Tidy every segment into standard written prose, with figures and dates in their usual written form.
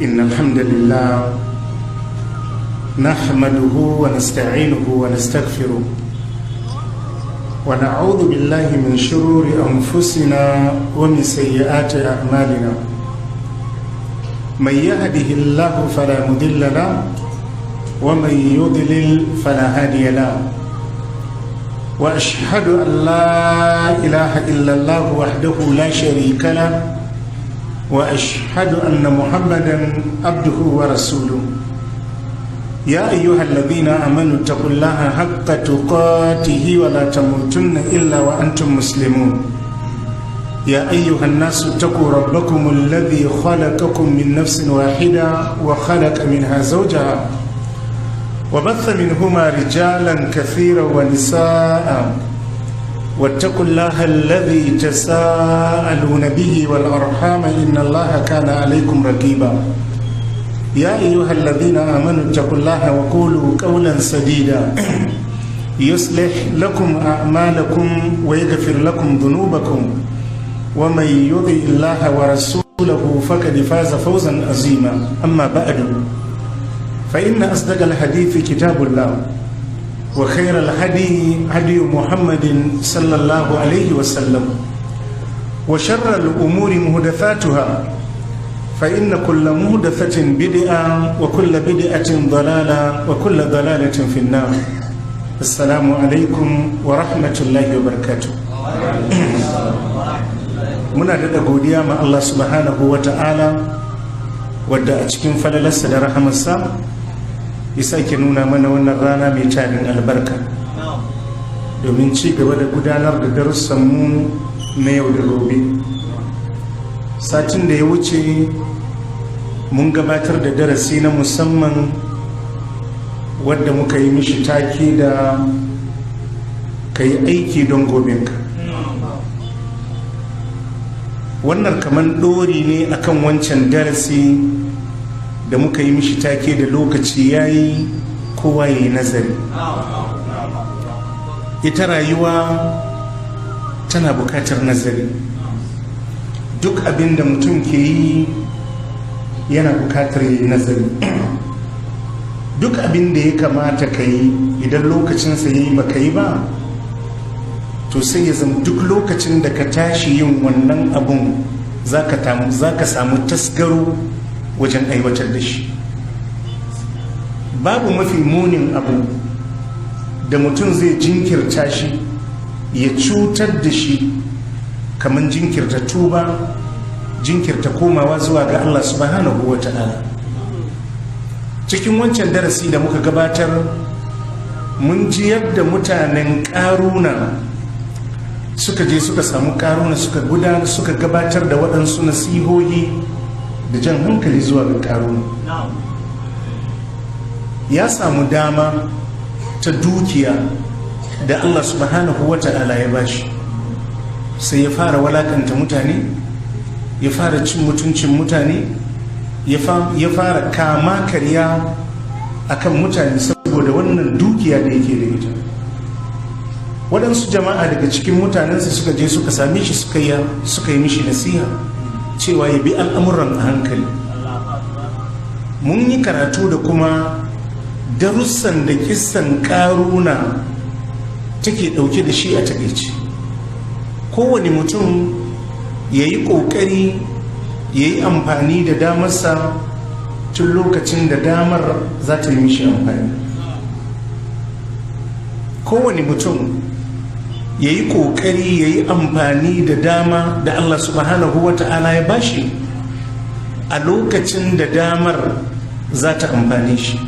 إن الحمد لله نحمده ونستعينه ونستغفره ونعوذ بالله من شرور أنفسنا ومن سيئات أعمالنا من يهده الله فلا مضل له ومن يضلل فلا هادي له وأشهد أن لا إله إلا الله وحده لا شريك له وأشهد أن محمدا عبده ورسوله يا أيها الذين آمنوا اتقوا الله حق تقاته ولا تموتن إلا وأنتم مسلمون يا أيها الناس اتقوا ربكم الذي خلقكم من نفس واحدة وخلق منها زوجها وبث منهما رجالا كثيرا ونساء واتقوا الله الذي تساءلون به والأرحام إن الله كان عليكم رقيبا يا أيها الذين آمنوا اتقوا الله وقولوا قولا سديدا يصلح لكم أعمالكم ويغفر لكم ذنوبكم ومن يطع الله ورسوله فقد فاز فوزا عظيما أما بعد فإن أصدق الحديث كتاب الله وخير الهدي هدي محمد صلى الله عليه وسلم وشر الأمور محدثاتها فإن كل محدثة بدعة وكل بدعة ضلالة وكل ضلالة في النار السلام عليكم ورحمة الله وبركاته muna da godiya ma Allah subhanahu wa ta'ala wadda a cikin falalarsa da rahamarsa ya sake nuna mana wannan rana mai tarin albarka domin ci gaba da gudanar da darussanmu na yau da gobe. Satin da ya wuce mun gabatar da darasi na musamman wadda muka yi mishi take da ka yi aiki don gobenka. Wannan kaman ɗori ne akan wancan darasi da muka yi mishi take da lokaci ya yi kowa ya yi nazari. Ita rayuwa tana bukatar nazari. Duk abin da mutum ke yi yana bukatar ya yi nazari. Duk abin da ya kamata ka yi idan lokacinsa ya yi ba ka yi ba, to sai ya zama duk lokacin da ka tashi yin wannan abun za ka samu tasgaro wajen aiwatar da shi. Babu mafi munin abu da mutum zai jinkirta shi ya cutar da shi kamar jinkirta tuba, jinkirta komawa zuwa ga Allah subhanahu wa ta'ala. Cikin wancan darasi da muka gabatar mun ji yadda mutanen ƙaruna suka je suka samu ƙaruna suka gabatar da waɗansu nasihohi da jan hankali zuwa ga ƙaruna. Ya samu dama ta dukiya da Allah subhanahu wa ta'ala ya bashi, sai ya fara walakanta mutane, ya fara cin mutuncin mutane, ya fara kama karya akan mutane saboda wannan dukiya da yake da ita. Waɗansu jama'a daga cikin mutanensa suka je suka same shi suka yi mishi nasiha cewa ya bi al'amuran a hankali. Mun yi karatu da kuma darussan da kissan ƙaruna take ɗauke da shi a taƙaice. Kowane mutum ya yi ƙoƙari ya yi amfani da damarsa tun lokacin da damar za ta yi mishi amfani. Kowane mutum ya yi ƙoƙari ya yi amfani da dama da Allah subhanahu wa ta'ala ya bashi a lokacin da damar za ta amfani shi.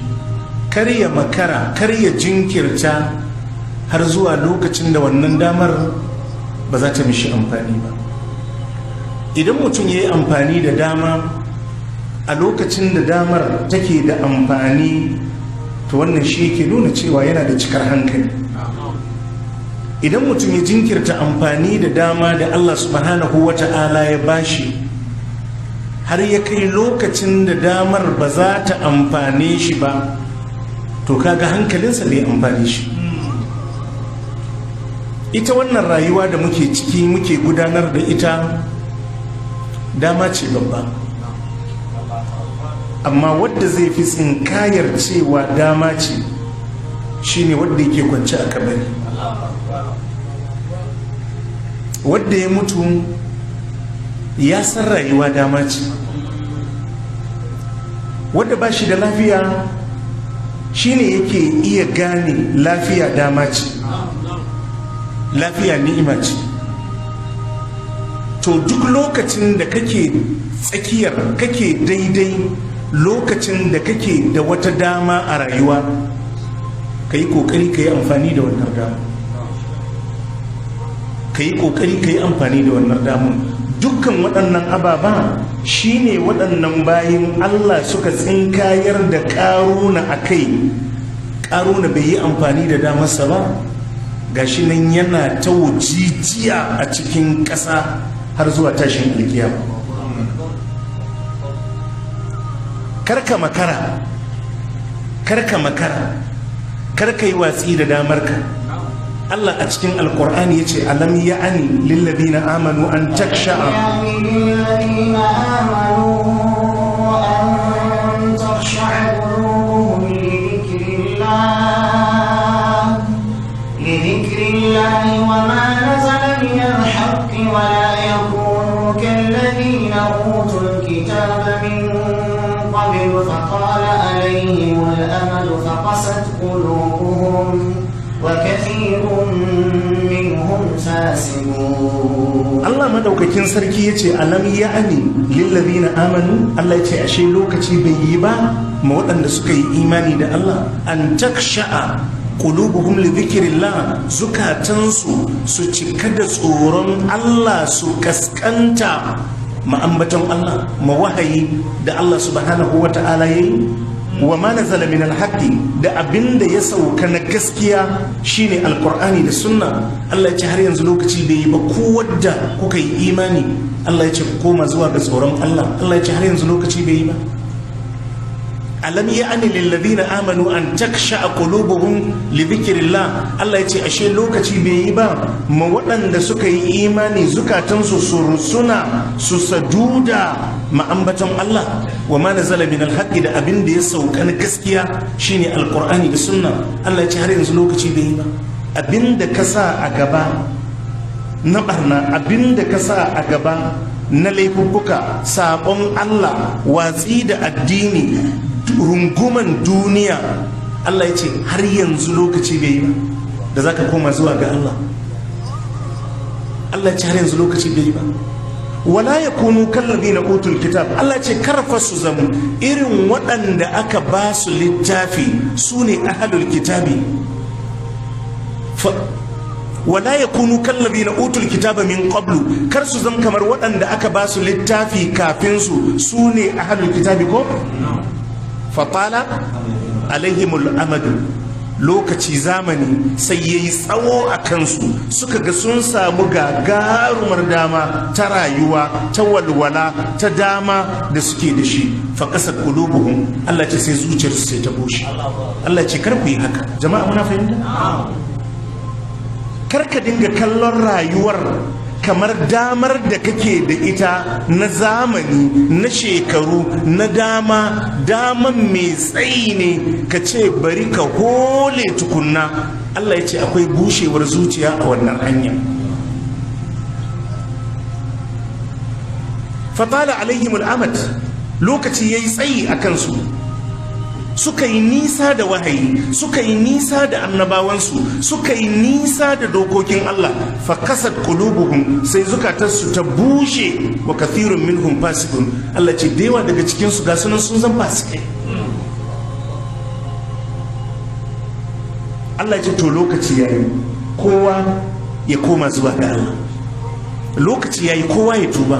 Kar ya makara, kar ya jinkirta har zuwa lokacin da wannan damar ba za ta mishi amfani ba. Idan mutum ya yi amfani da dama a lokacin da damar take da amfani, to wannan shi yake nuna cewa yana da cikar hankali. Idan mutum ya jinkirta amfani da dama da Allah subhanahu wa ta'ala ya bashi har ya kai lokacin da damar ba za ta amfane shi ba, to kaga hankalinsa bai amfane shi. Ita wannan rayuwa da muke ciki muke gudanar da ita dama ce babba. amma wadda zai fi tsinkayar cewa dama ce shine wadda yake kwance a kabari. Wadda ya mutu ya san rayuwa dama ce. Wadda ba shi da lafiya shine yake iya gane lafiya dama ce, lafiya ni'ima ce. To duk lokacin da kake tsakiyar, kake daidai lokacin da kake da wata dama a rayuwa, ka yi kokari ka yi amfani da wannan dama, ka yi kokari ka yi amfani da wannan damun. Dukkan waɗannan ababa shine waɗannan bayin Allah suka tsinkayar da ƙaruna a kai. Ƙaruna bai yi amfani da damarsa ba, gashi nan yana ta wujijiya a cikin ƙasa har zuwa tashin alkiyama. Karka makara, karka makara, karka yi watsi da damarka. Allah a cikin alkur'ani ya ce alam ya'ani lillazina amanu an taksha'a لذكر الله وما نزل من الحق ولا يكونوا كالذين أوتوا الكتاب من قبل فطال عليهم الأمد فقست قلوبهم وكثير منهم فاسقون. الله مدوكاكين سركي يتي ألم يعني للذين آمنوا الله يتي أشي لوكتي بيبا موطن سكي إيماني دا الله أن تخشع قلوبهم لذكر الله زكاتنسو سوچكد صورن الله سكسكنتا ما أنبتن الله ما وحي دا الله سبحانه وتعالى wa ma nazala min alhaqi da abinda ya sauka na gaskiya shine alqur'ani da sunna. Allah ya ce har yanzu lokaci bai yi ba ku wadda kuka yi imani, Allah ya ce ku koma zuwa ga tsoron Allah. Allah ya ce har yanzu lokaci bai yi ba. alam ya'ni lil ladina amanu an taksha'a qulubuhum li dhikrillah. Allah ya ce ashe lokaci bai yi ba ma waɗanda suka yi imani zukatansu su rusuna su saduda ma'ambaton Allah. wa ma nazala min alhaqi da abin da ya sauka na gaskiya shine alqur'ani da sunna. Allah ya ce har yanzu lokaci bai yi ba. Abin da ka sa a gaba na barna, abin da ka sa a gaba na laifuffuka, sabon Allah, watsi da addini, runguman duniya, Allah ya ce har yanzu lokaci bai yi ba da za ka koma zuwa ga Allah. Allah ya ce har yanzu lokaci bai yi ba. wala ya kunu kallabi na utul kitab. Allah ce karfa su zamu irin waɗanda aka ba su littafi, su ne ahalul kitabi. wala ya kunu kallabi na utul kitaba min qablu, kar su zama kamar waɗanda aka ba su littafi kafin su ne ahalul kitabi ko fatala alaihimul amadu. Lokaci zamani sai ya yi tsawo a kansu, suka ga sun samu gagarumar dama ta rayuwa, ta walwala, ta dama da suke da shi. faƙasar qulubuhum, Allah ce sai zuciyarsu sai ta bushe. Allah ce kar ku yi haka. Jama'a muna fahimta? Kar ka dinga kallon rayuwar kamar damar da kake da ita na zamani, na shekaru, na daman mai tsayi ne ka ce bari ka hole tukunna. Allah ya ce akwai bushewar zuciya a wannan hanya. fatala alaihimul amad, lokaci yayi tsayi a kansu, suka yi nisa da wahayi, suka yi nisa da annabawansu, suka yi nisa da dokokin Allah. fa kasat qulubuhum, sai zukatarsu ta bushe. wa kathirun minhum fasiqun. Allah ce da yawa daga cikin su ga sunan sun zama fasikai. Allah ce to lokaci yayi kowa ya koma zuwa ga Allah. Lokaci yayi kowa ya tuba.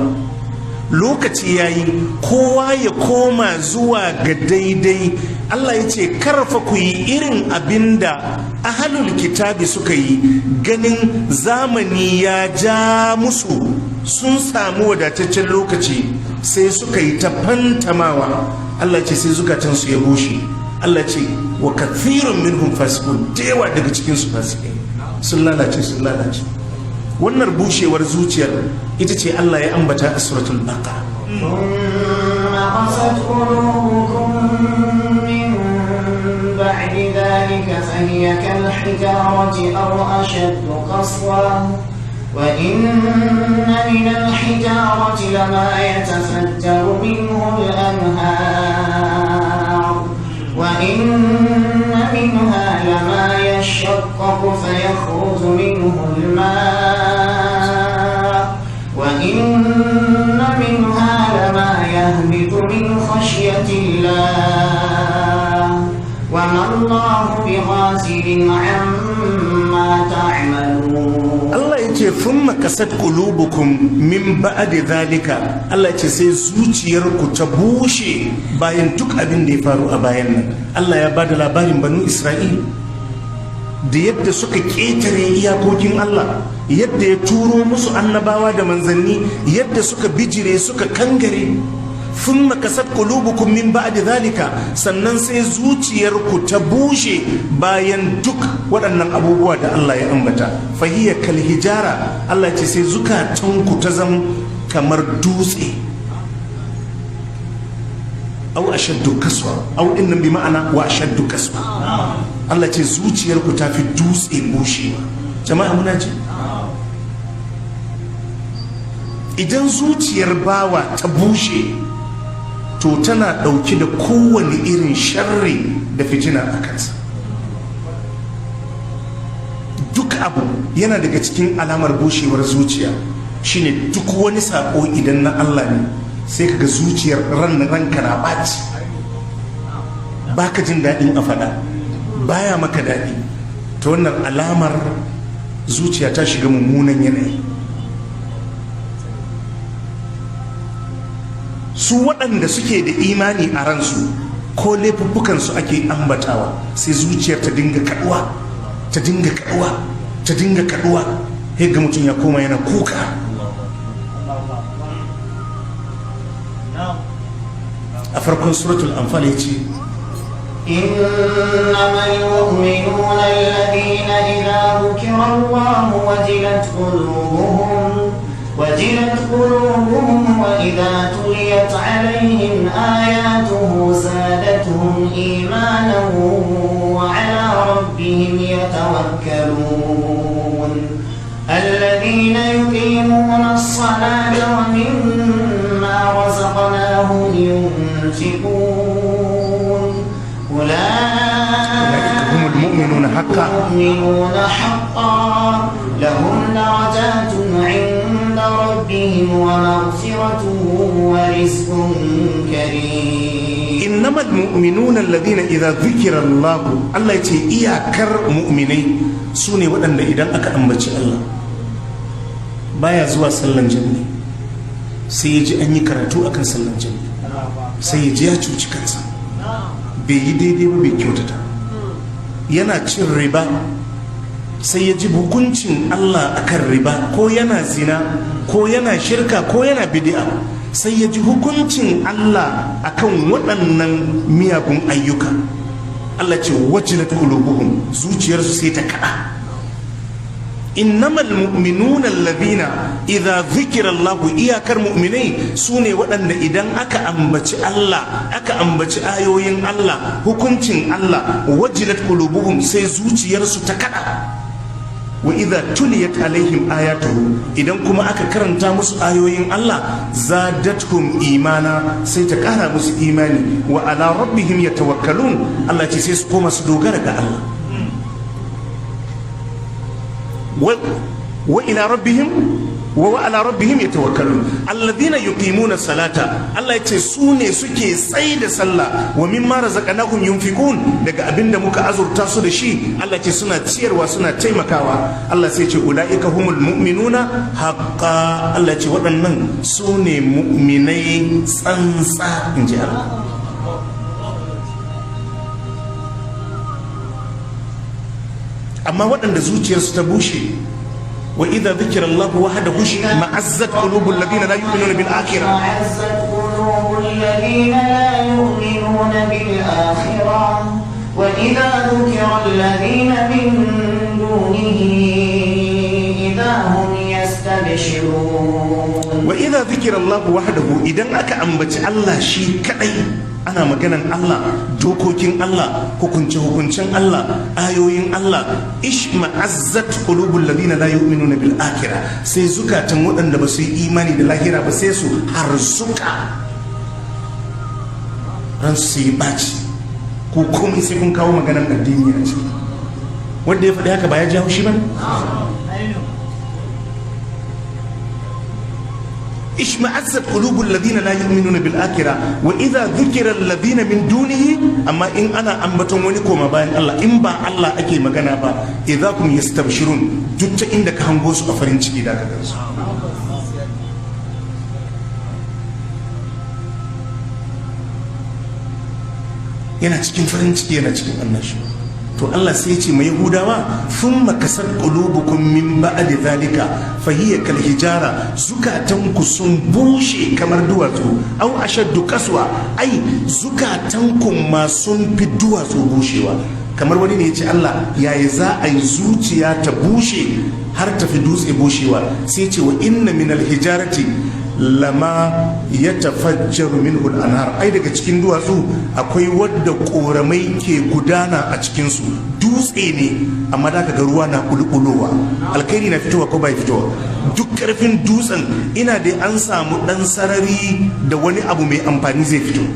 Lokaci yayi kowa ya koma zuwa ga daidai. Allah ya ce karfa ku yi irin abinda ahalul kitabi suka yi, ganin zamani ya ja musu, sun samu wadataccen lokaci sai suka yi ta fantamawa. Allah ce sai zukatansu ya bushe. Allah ce wa kathirun minhum fasiqun, da yawa daga cikin su fasikai, sun lalace. Wannan bushewar zuciyar ita ce Allah ya ambata a suratul Baqara. ذلك فهي كالحجارة أو أشد قسوة وإن من الحجارة لما يتفجر منه الأنهار وإن منها لما يشقق فيخرج منه الماء وإن منها لما يهبط من خشية الله وما الله بغافل عما تعملون. Allah ya ce thumma kasat qulubukum min ba'di zalika. Allah ya ce sai zuciyarku ta bushe bayan duk abin da ya faru a bayan nan. Allah ya bada labarin banu Isra'il da yadda suka ƙetare iyakokin Allah, yadda ya turo musu annabawa da manzanni, yadda suka bijire suka kangare. thumma kasat qulubukum min ba'di zalika, sannan sai zuciyarku ta bushe bayan duk waɗannan abubuwa da Allah ya ambata. Fahiya kal hijara, Allah ce sai zukatanku ta zama kamar dutse. Au ashaddu kaswa, au dinnan bi ma'ana wa ashaddu kaswa. Allah ce zuciyarku ta fi dutse bushewa. Jama'a muna ji? Idan zuciyar bawa ta bushe, to tana ɗauki da kowane irin sharri da fitina a kansa. Duk abu yana daga cikin alamar bushewar zuciya shine duk wani sako idan na Allah ne sai kaga zuciyar ranka na ɓaci, baka jin daɗin a faɗa, baya maka daɗi. Ta wannan alamar zuciya ta shiga mummunan yanayi. Su waɗanda suke da imani a ransu ko laifuffukansu ake ambatawa sai zuciyar ta dinga kaɗuwa, ta dinga kaɗuwa, ta dinga kaɗuwa, ga mutum ya koma yana kuka. A farkon suratul Anfal ya ce إنما المؤمنون الذين إذا ذكر الله وجلت قلوبهم وإذا تليت عليهم آياته زادتهم إيمانا وعلى ربهم يتوكلون الذين يقيمون الصلاة ومما رزقناهم ينفقون أولئك هم المؤمنون حقا لهم درجات عند ربهم ومغفرة ورزق كريم. إنما المؤمنون الذين إذا ذكر الله يتي إياكر مؤمنين سوني ودن إذا أكا أمبتش الله بايا زوا سلن جنة سيجي أني كراتو أكن سلن جنة سيجي أتوش كنسا بيدي دي بيكيوتتا yana cin riba sai ya ji hukuncin Allah akan riba, ko yana zina ko yana shirka ko yana bid'a, sai ya ji hukuncin Allah akan waɗannan miyagun ayyuka. Allah ce wajilat qulubuhum, zuciyarsu sai ta kada. innamal mu'minuna alladhina idza dhukira Allah, iyakar mu'minai sune waɗanda idan aka ambaci Allah, aka ambaci ayoyin Allah, hukuncin Allah, wajilat qulubuhum, sai zuciyarsu ta kada. Wa idza tuliyat alaihim ayatuhu, idan kuma aka karanta musu ayoyin Allah, zadatuhum imana, sai ta kara musu imani. Wa ala rabbihim yatawakkalun, Allah ce sai su koma su dogara ga Allah. وإلى ربهم وعلى ربهم يتوكلون الذين يقيمون الصلاة الله يتسوني سكي سيد صلى ومما رزقناهم ينفقون daga abinda muka azurta su da shi Allah ce suna ciyarwa suna taimakawa. Allah sai ce ulaika humul mu'minuna haqqan, Allah ce waɗannan sune mu'minai tsantsa inji Allah. Amma waɗanda zuciyarsu ta bushe, wa idza dhukira Allah wahdahu ma'azzat qulubul ladina la yu'minuna bil akhirah, wa idza dhukira alladhina min dunihi idza hum yastabshirun. wa idza zikira Allah wahdahu, idan aka ambaci Allah shi kadai, ana maganan Allah, dokokin Allah, hukuncin Allah, ayoyin Allah, ishma'azzat qulubul ladina la yu'minuna bil akhirah, sai zukatan waɗanda ba su yi imani da lahira ba sai su harzuka, ran su yi baci, ko komai sai kun kawo maganan addini a ciki. Wanda ya faɗi haka ba ya ji haushi ba ne? ishma'azzat qulubul ladina la yu'minuna bil akhirah wa idha dhukira alladhina min dunihi, amma in ana ambaton wani koma bayan Allah, in ba Allah ake magana ba, idza kum yastabshirun, duk ta inda ka hango su a farin ciki da ka gansu. Yana cikin farin ciki, yana cikin annashi. To Allah sai ya ce mai Yahudawa, thumma kasat qulubukum min ba'di zalika fa hiya kal hijara, zukatanku sun bushe kamar duwatsu, aw ashaddu kaswa, ai zukatanku ma sun fi duwatsu bushewa. Kamar wani ne ya ce Allah yayi za a yi zuciya ta bushe har ta fi dutse bushewa, sai ce wa inna min al hijarati lama ya tafajjaru minhu al-anhar, ai daga cikin duwatsu akwai wadda koramai ke gudana a cikinsu, dutse ne amma da ga ruwa na kulkulowa, alkhairi na fitowa ko bai fitowa. Duk karfin dutsen ina dai an samu dan sarari da wani abu mai amfani zai fito.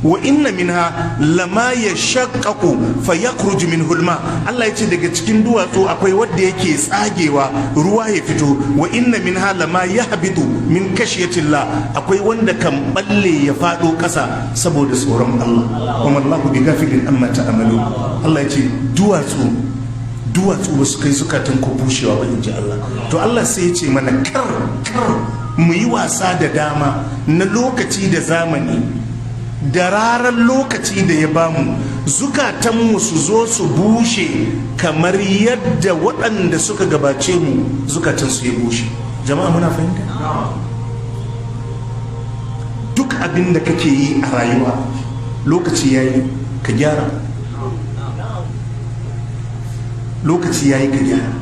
wa inna minha lama yashaqqaqu fayakhruju minhu alma, Allah ya ce daga cikin duwatsu akwai wanda yake tsagewa ruwa ya fito. wa inna minha lama yahbitu min khashyatillah, akwai wanda kan balle ya fado kasa saboda tsoron Allah. wa mallahu bighafilin amma ta'malu, Allah ya ce duwatsu ba su kai zukatan ku bushewa ba, in ji Allah. To Allah sai ya ce mana kar mu yi wasa da dama na lokaci da zamani da rarar lokaci da ya bamu, zukatanmu su zo su bushe kamar yadda waɗanda suka gabace mu zukatansu ya bushe. Jama'a muna fahimta? Duk abin da kake yi a rayuwa lokaci yayi ka gyara, lokaci yayi ka gyara.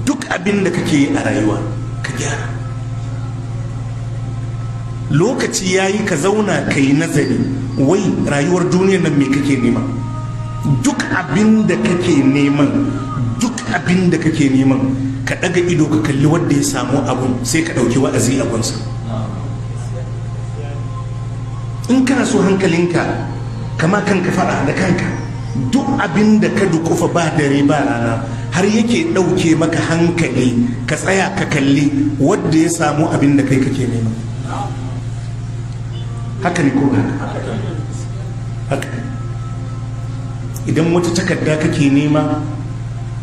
Duk abin da kake yi a rayuwa ka gyara. Lokaci yayi ka zauna ka yi nazari, wai rayuwar duniyar nan me kake nema? Duk abin da kake neman ka daga ido ka kalli wanda ya samu abun, sai ka dauki wa'azi a gunsa. In kana so hankalinka kama kanka fara da kanka, duk abin da ka dukufa ba dare ba rana har yake dauke maka hankali, ka tsaya ka kalli wanda ya samu abin da kai kake nema. Haka ne ko haka? Idan wata takarda kake nema,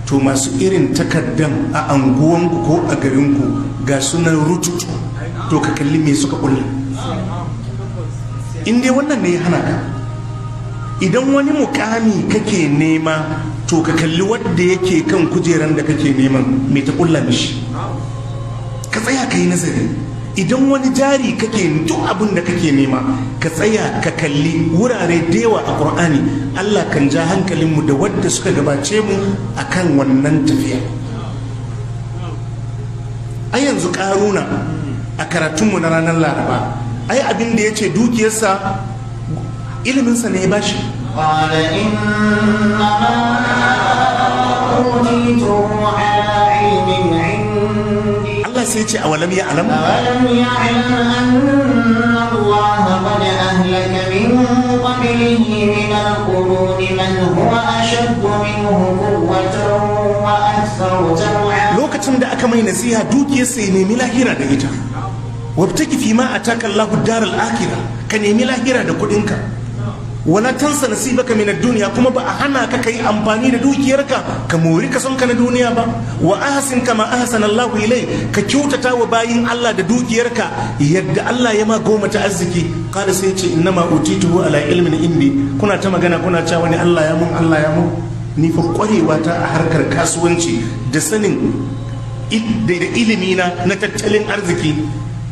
to masu irin takardan a anguwanku ko a garinku ga sunan rututu, to ka kalli me suka kulla. In dai wannan ne ya hana ka. Idan wani mukami kake nema, to ka kalli wanda yake kan kujeran da kake neman me ta kulla mishi, ka tsaya ka yi nazari. Idan wani jari kake, duk abin da kake nema, ka tsaya ka kalli wurare da yawa a Qur'ani Allah kan ja hankalinmu da wadda suka gabace mu akan wannan tafiya. Ai yanzu Karuna a karatunmu na ranar Laraba, ai abin da ya ce dukiyarsa iliminsa ne ya bashi. قال إنما أوتيته على علم عندي. Allah sai ya ce awalam ya alam. أولم يعلم أن الله قد أهلك من قبله من القرون من هو أشد منه قوة وأكثر جمعا. Lokacin da aka mai nasiha dukiyarsa ya nemi lahira da ita. Wabtaki fi ma ataka Allahu daral akhirah, ka nemi lahira da kudinka. Wala tansa nasibaka min ad-dunya, kuma ba a hana ka kai amfani da dukiyarka ka mori ka son ka na duniya ba. Wa ahsin kama ahsana Allah ilai, ka kyautata wa bayin Allah da dukiyarka yadda Allah ya ma goma ta arziki. Kada sai ce innama utituhu ala ilmin indi, kuna ta magana kuna cewa wani Allah ya mun ni fa kwarewa ta a harkar kasuwanci da sanin da ilimi na tattalin arziki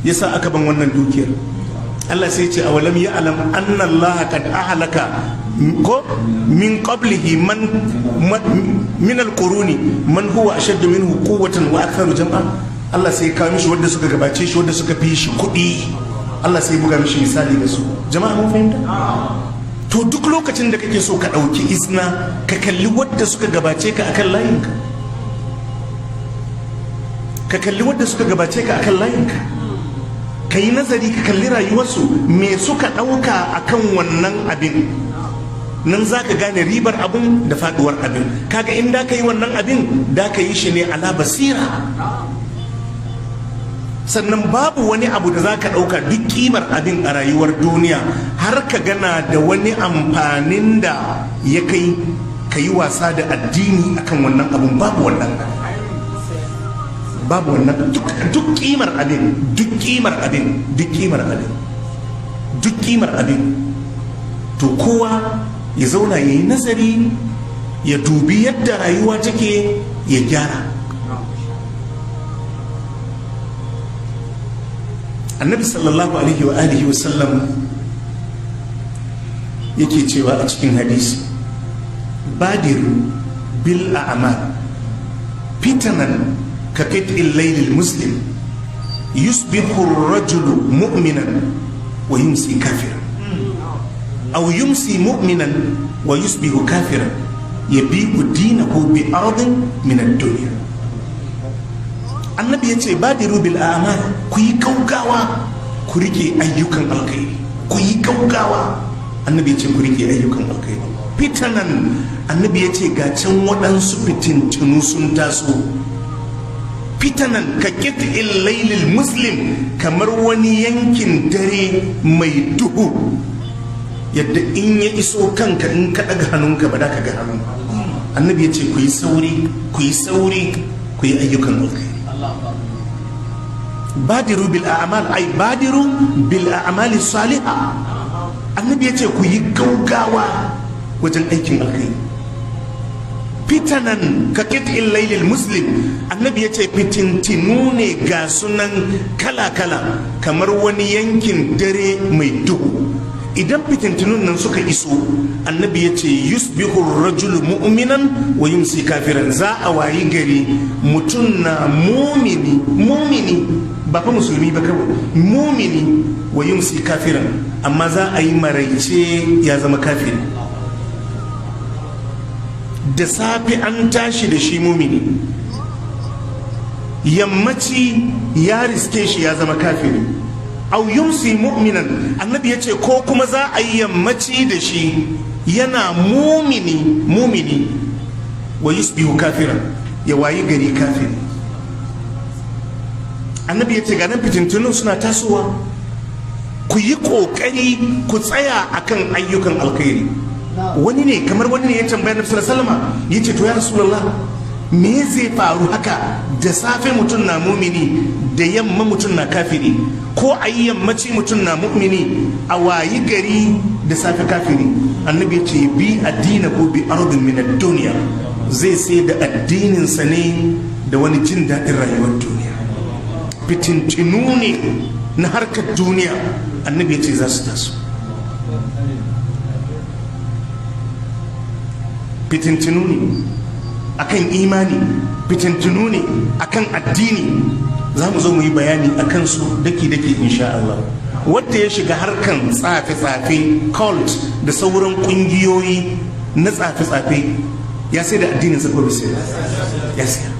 yasa aka ban wannan dukiyar. Allah sai ce awalam ya alam anna Allah kad ahlaka ko min qablihi min alquruni man huwa ashaddu minhu quwwatan wa aktharu jam'a. Allah sai ya kawo mishi wanda suka gabace shi, wanda suka fi shi kuɗi, Allah sai ya buga mishi misali da su. Jama'a mun fahimta? To duk lokacin da kake so ka ɗauki izna, ka kalli wadda suka gabace ka akan layinka, ka kalli wadda suka gabace ka akan layinka, ka yi nazari, ka kalli rayuwarsu me suka ɗauka akan wannan abin. Nan za ka gane ribar abin da faɗuwar abin. Kaga in da ka yi wannan abin, da ka yi shi ne ala basira. Sannan babu wani abu da za ka ɗauka duk kimar abin a rayuwar duniya har ka gana da wani amfanin da ya kai ka yi wasa da addini akan wannan abun. Babu wannan, babu wannan. Duk kimar abin, duk kimar abin, duk kimar abin, duk kimar abin, to kowa ya zauna ya yi nazari, ya dubi yadda rayuwa take, ya gyara. Annabi sallallahu alaihi wa alihi wa sallam yake cewa a cikin hadisi, badiru bil a'mal fitanan ka qit'il laylil muslim yusbihu ar-rajulu mu'minan wa yumsi kafiran aw yumsi mu'minan wa yusbihu kafiran yabi'u dinahu bi ardin min ad-dunya. Annabi ya ce badiru bil a'mal, ku yi gaugawa ku rike ayyukan alkhairi, ku yi gaugawa. Annabi ya ce ku rike ayyukan alkhairi. Fitanan, annabi ya ce ga can waɗansu fitintunu sun taso. Fitanan ka qit'il laylil muslim, kamar wani yankin dare mai duhu, yadda in ya iso kanka in ka ɗaga hannunka ba da ka ga hannun. Annabi ya ce ku yi sauri, ku yi sauri, ku yi ayyukan alkhairi. Badiru bil a'mal, ay badiru bil a'mali salihah. Annabi yace ku yi gaugawa wajen aikin alkhairi. Fitanan ka qit'il laylil muslim, annabi yace fitintinu ne ga sunan kala kala kamar wani yankin dare mai duhu. Idan fitintunun nan suka iso, annabi yace yusbihu ar-rajulu mu'minan wa yumsi kafiran, za a wayi gari mutum na mumini ba fa musulmi ba kawai, mumini wa yumsi kafiran, amma za a yi maraice ya zama kafiri. Da safi an tashi da shi mumini, yammaci ya riske shi ya zama kafiri. Au yumsi mu'minan, annabi ya ce ko kuma za a yi yammaci da shi yana mumini wa yusbihu kafiran, ya wayi gari kafiri. Annabi ya ce ganin fitintunan suna tasowa, ku yi kokari ku tsaya akan ayyukan alkhairi. Wani ne ya tambaya Nabi sallallahu alaihi wasallam, yace to ya Rasulullah, me zai faru haka da safe mutum na mumini da yamma mutum na kafiri, ko a yi yammaci mutum na mumini a wayi gari da safe kafiri? Annabi ya ce bi addina ko bi ardin min ad-dunya, zai sai da addininsa ne da wani jin daɗin rayuwar duniya. Fitintinu ne na harkar duniya, annabi ya ce za su taso. Fitintinu ne akan imani, fitintinu ne akan addini. Za mu zo mu yi bayani a kansu daki-daki insha Allah. Wadda ya shiga harkan tsafe-tsafe, cult da sauran kungiyoyi na tsafe-tsafe, ya sai da addinin sa ko bisa ya sayar.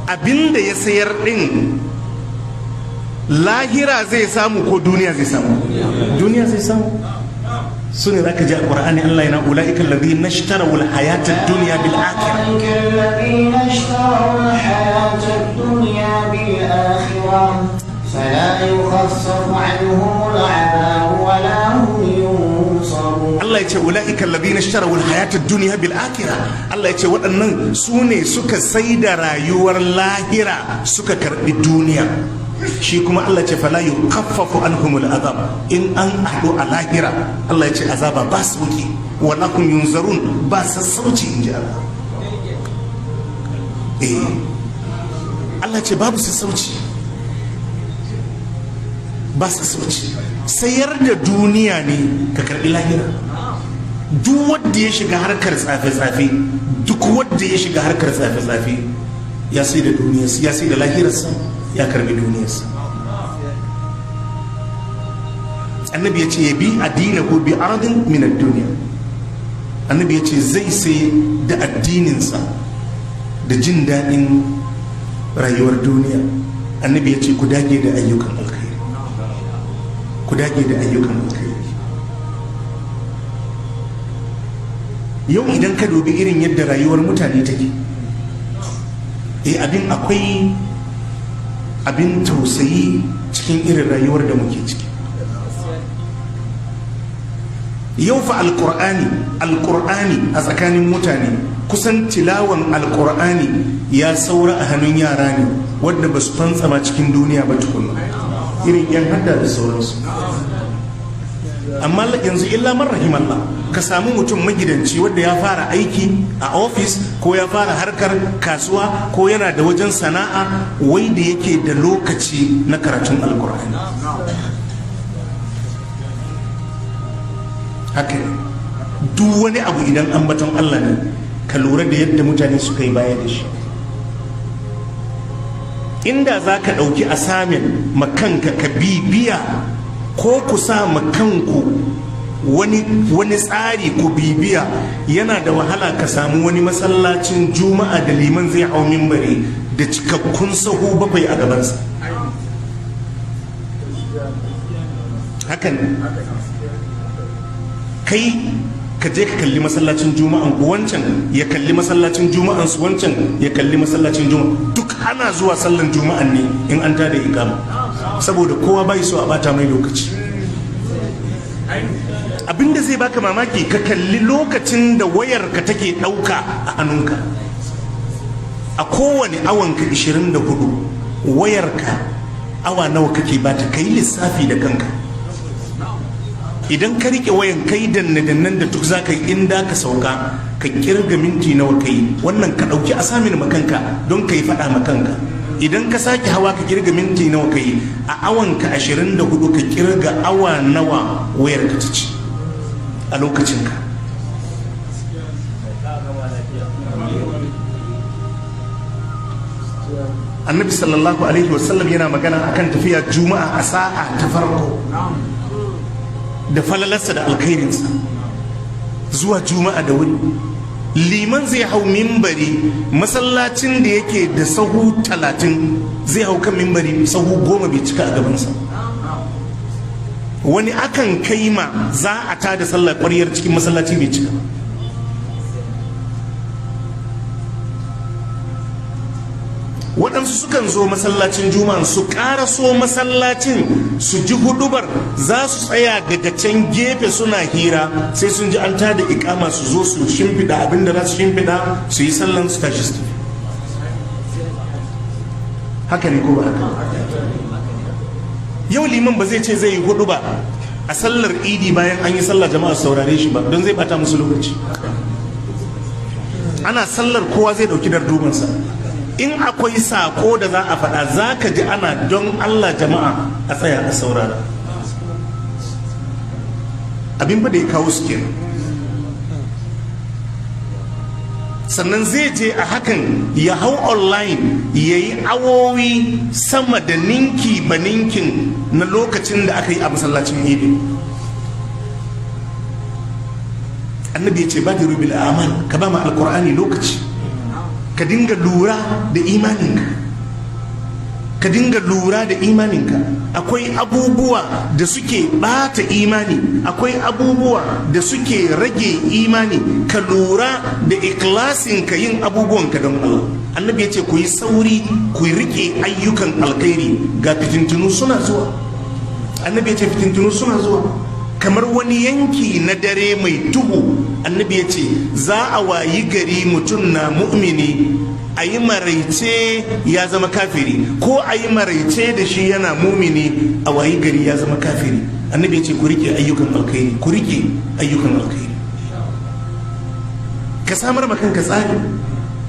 Abinda ya sayar din lahira zai samu ko duniya zai samu? Duniya zai samu. سنة ذاك جاء القرآن الله ينا أولئك الذين اشتروا الحياة الدنيا بالآخرة، أولئك الذين اشتروا الحياة الدنيا بالآخرة فلا يخفف عنهم العذاب ولا هم ينصرون. الله يقول أولئك الذين اشتروا الحياة الدنيا بالآخرة، الله يقول أن سوني سك سيد رايور اللاهرة سك كرب الدنيا. Shi kuma Allah ce fala yukaffafu anhumul azab, in an haɗu a lahira Allah ya ce azaba ba su wuce, wala hum yunzarun, ba sassauci in ji Allah. Allah ce babu sassauci, ba sassauci. Sayar da duniya ne ka karɓi lahira. Duk wanda ya shiga harkar tsafe-tsafe, duk wanda ya shiga harkar tsafe-tsafe, ya sai da duniyarsa, ya sai da lahirarsa, ya karbi duniyarsa. Annabi ya ce ya bi addina ko bi ardin min ad-dunya. Annabi ya ce zai sai da addininsa da jin daɗin rayuwar duniya. Annabi ya ce ku dage da ayyukan alkhairi, ku dage da ayyukan alkhairi. Yau idan ka dubi irin yadda rayuwar mutane take, abin akwai abin tausayi cikin irin rayuwar da muke ciki. Yau fa alkur'ani a tsakanin mutane, kusan tilawan alkur'ani ya saura a hannun yara ne wadda ba su fantsama cikin duniya ba tukunna, irin yan hada da sauransu. Amma yanzu illa man rahimallah, ka samu mutum magidanci wadda ya fara aiki a ofis ko ya fara harkar kasuwa ko yana da wajen sana'a, wai da yake da lokaci na karatun alkur'ani. Haka duk wani abu idan ambaton Allah ne, ka lura da yadda mutane suka yi baya da shi. Inda za ka ɗauki asamin makanka ka bibiya ko ku sa makanku wani tsari ku bibiya, yana da wahala ka samu wani masallacin juma'a da liman zai hau mimbari da cikakkun sahu 7 a gabansa. Hakan kai ka je ka kalli masallacin juma'an ku, wancan ya kalli masallacin juma'an su, wancan ya kalli masallacin juma'a, duk ana zuwa sallan juma'an ne in an tada iqama, saboda kowa bai so a bata mai lokaci. Abinda zai baka mamaki, ka kalli lokacin da wayarka take dauka a hannunka. A kowane awanka 24 wayarka awa nawa kake bata, kai lissafi da kanka. Idan ka rike wayan kai danne-dannen da duk za ka yi, inda ka sauka ka kirga minti nawa ka yi, wannan ka ɗauki asamin makanka don ka yi faɗa makanka. Idan ka sake hawa ka kirga minti nawa ka yi, a awanka 24 ka kirga awa nawa wayar ka ta ci a lokacinka. Annabi sallallahu alaihi wasallam yana magana akan tafiya juma'a a sa'a ta farko da falalarsa da alkhairinsa. Zuwa juma'a da wuri liman zai hau mimbari, masallacin da yake da sahu 30 zai hau kan mimbari, sahu 10 bai cika a gabansa. Wani akan kai ma za a tada sallar ƙwaryar cikin masallaci bai cika. Waɗansu sukan zo masallacin juma'a su ƙaraso masallacin su ji hudubar, za su tsaya daga can gefe suna hira, sai sun ji an tada iƙama su zo su shimfiɗa abinda za su shimfiɗa, su yi sallan su tashi su tafi. Haka ne ko ba haka? Yau liman ba zai ce zai yi hudu ba a sallar idi bayan an yi sallar jama'a saurare shi ba, don zai bata musu lokaci. Ana sallar kowa zai ɗauki dardumansa. In akwai sako da za a faɗa, za ka ji ana don Allah jama'a a tsaya a saurara. Abin ba da ya kawo su kenan. Sannan zai je a hakan ya hau online ya yi awowi sama da ninki ba ninkin na lokacin da aka yi a masallacin idi. Annabi ya ce ba da rubil amal, ka ba ma alkur'ani lokaci, ka dinga lura da imaninka, ka dinga lura da imaninka. Akwai abubuwa da suke bata imani, akwai abubuwa da suke rage imani. Ka lura da ikhlasinka yin abubuwanka don Allah. Annabi ya ce ku yi sauri ku rike ayyukan alkhairi, ga fitintunu suna zuwa. Annabi ya ce fitintunu suna zuwa kamar wani yanki na dare mai duhu. Annabi ya ce za a wayi gari mutum na mu'mini, a yi maraice ya zama kafiri, ko a yi maraice da shi yana mumini, a wayi gari ya zama kafiri. Annabi ya ce ku rike ayyukan alkhairi, ku rike ayyukan alkhairi. Ka samar ma kanka tsari,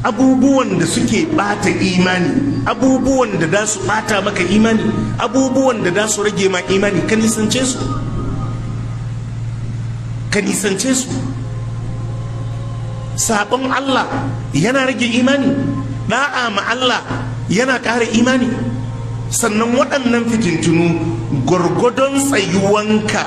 abubuwan da suke bata imani, abubuwan da za su bata maka imani, abubuwan da za su rage ma imani, ka nisance su, ka nisance su. Sabon Allah yana rage imani, da'a ma Allah yana ƙara imani. Sannan waɗannan fitintunu gwargwadon tsayuwanka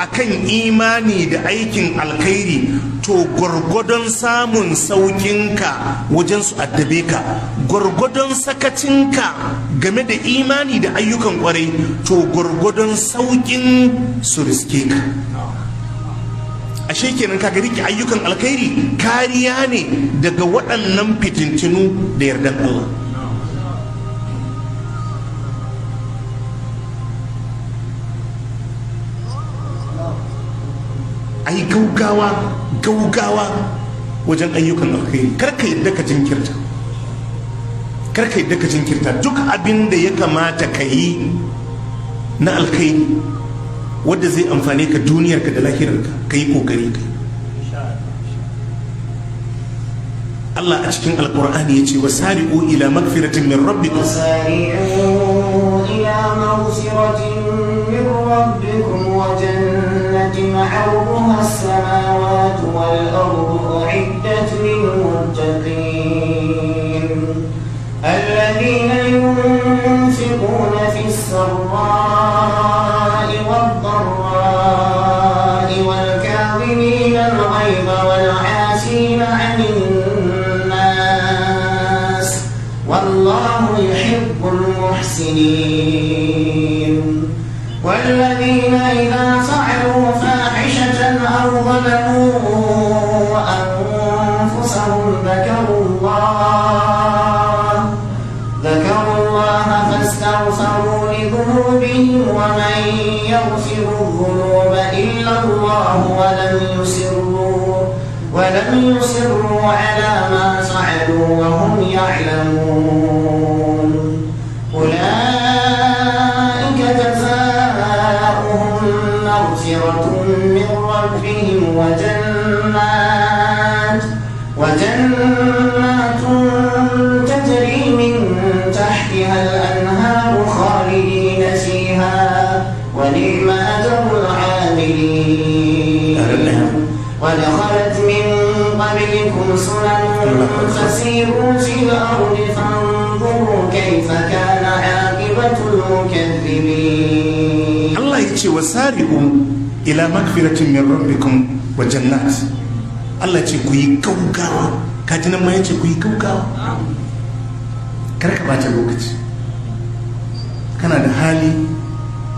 akan imani da aikin alkhairi to gwargwadon samun saukinka wajen su addabe ka, gwargwadon sakacinka game da imani da ayyukan kwarai to gwargwadon saukin su riske ka. Ashe kenan kaga rike ayyukan alkhairi kariya ne daga waɗannan fitintunu da yardan Allah. Ai gaugawa wajen ayyukan alkhairi, karka yadda ka jinkirta duk abin da ya kamata ka yi na alkhairi wadda zai amfane ka duniyarka da lahirarka ka yi kokari ka. Allah a cikin alkur'ani ya ce wasari'u ila magfiratin min rabbikum وجنة عرضها السماوات والأرض أعدت للمتقين الذين ينفقون في السراء والضراء والكاظمين الغيظ والعافين عن الناس والله يحب المحسنين والذين إذا فعلوا فاحشة أو ظلموا أنفسهم ذكروا الله فاستغفروا لذنوبهم ومن يغفر الذنوب إلا الله ولم يصروا على ما فعلوا وهم يعلمون أولئك جزاؤهم مغفرة من ربهم وجنات تجري من تحتها الأنهار خالدين فيها ونعم أجر العاملين ودخلت من قبلكم سنن فسيروا في الأرض فانظروا كيف كان عاقبة المكذبين. الله يجي وسارعوا إلى مغفرة من ربكم وجنات. Allah ce ku yi gaugawa, kaji nan ma yace ku yi gaugawa, kar ka bata lokaci. Kana da hali